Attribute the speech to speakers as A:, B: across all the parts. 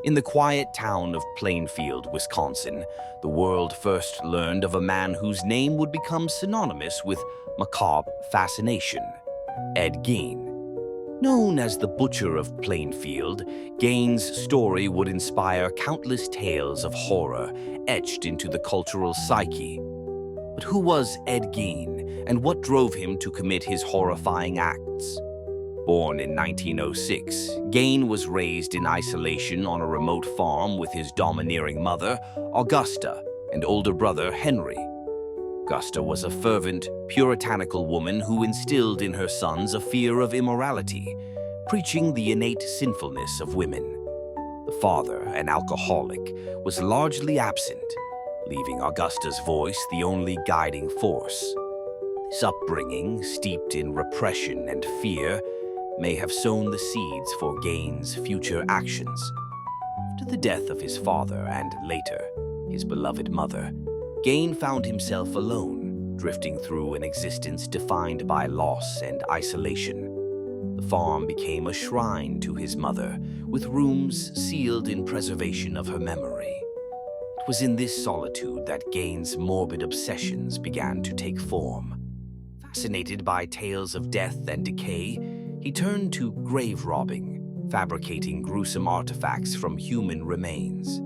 A: In the quiet town of Plainfield, Wisconsin, the world first learned of a man whose name would become synonymous with macabre fascination, Ed Gein. Known as the Butcher of Plainfield, Gein's story would inspire countless tales of horror etched into the cultural psyche. But who was Ed Gein, and what drove him to commit his horrifying acts? Born in 1906, Gein was raised in isolation on a remote farm with his domineering mother, Augusta, and older brother, Henry. Augusta was a fervent, puritanical woman who instilled in her sons a fear of immorality, preaching the innate sinfulness of women. The father, an alcoholic, was largely absent, leaving Augusta's voice the only guiding force. This upbringing, steeped in repression and fear, may have sown the seeds for Gein's future actions. After the death of his father and, later, his beloved mother, Gein found himself alone, drifting through an existence defined by loss and isolation. The farm became a shrine to his mother, with rooms sealed in preservation of her memory. It was in this solitude that Gein's morbid obsessions began to take form. Fascinated by tales of death and decay, he turned to grave robbing, fabricating gruesome artifacts from human remains.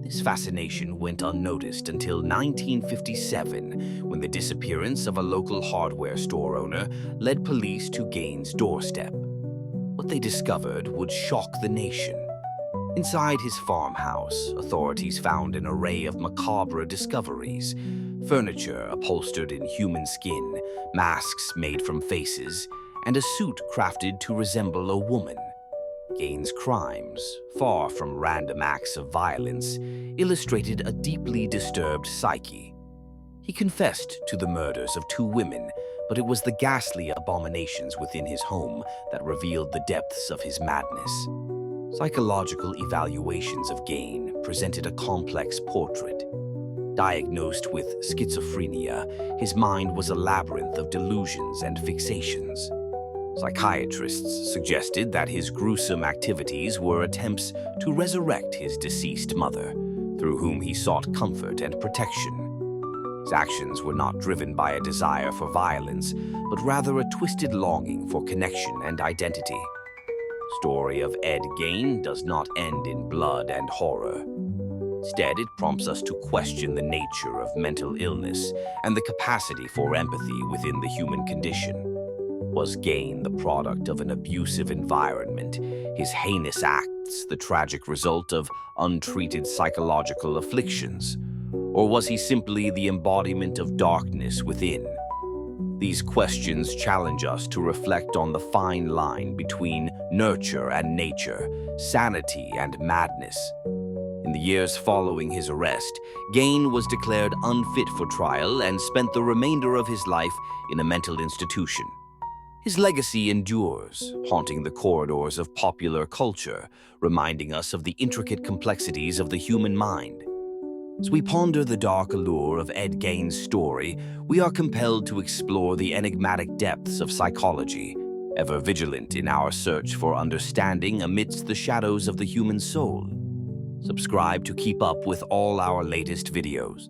A: This fascination went unnoticed until 1957, when the disappearance of a local hardware store owner led police to Gein's doorstep. What they discovered would shock the nation. Inside his farmhouse, authorities found an array of macabre discoveries: furniture upholstered in human skin, masks made from faces, and a suit crafted to resemble a woman. Gein's crimes, far from random acts of violence, illustrated a deeply disturbed psyche. He confessed to the murders of 2 women, but it was the ghastly abominations within his home that revealed the depths of his madness. Psychological evaluations of Gein presented a complex portrait. Diagnosed with schizophrenia, his mind was a labyrinth of delusions and fixations. Psychiatrists suggested that his gruesome activities were attempts to resurrect his deceased mother, through whom he sought comfort and protection. His actions were not driven by a desire for violence, but rather a twisted longing for connection and identity. The story of Ed Gein does not end in blood and horror. Instead, it prompts us to question the nature of mental illness and the capacity for empathy within the human condition. Was Gein the product of an abusive environment, his heinous acts the tragic result of untreated psychological afflictions? Or was he simply the embodiment of darkness within? These questions challenge us to reflect on the fine line between nurture and nature, sanity and madness. In the years following his arrest, Gein was declared unfit for trial and spent the remainder of his life in a mental institution. His legacy endures, haunting the corridors of popular culture, reminding us of the intricate complexities of the human mind. As we ponder the dark allure of Ed Gein's story, we are compelled to explore the enigmatic depths of psychology, ever vigilant in our search for understanding amidst the shadows of the human soul. Subscribe to keep up with all our latest videos.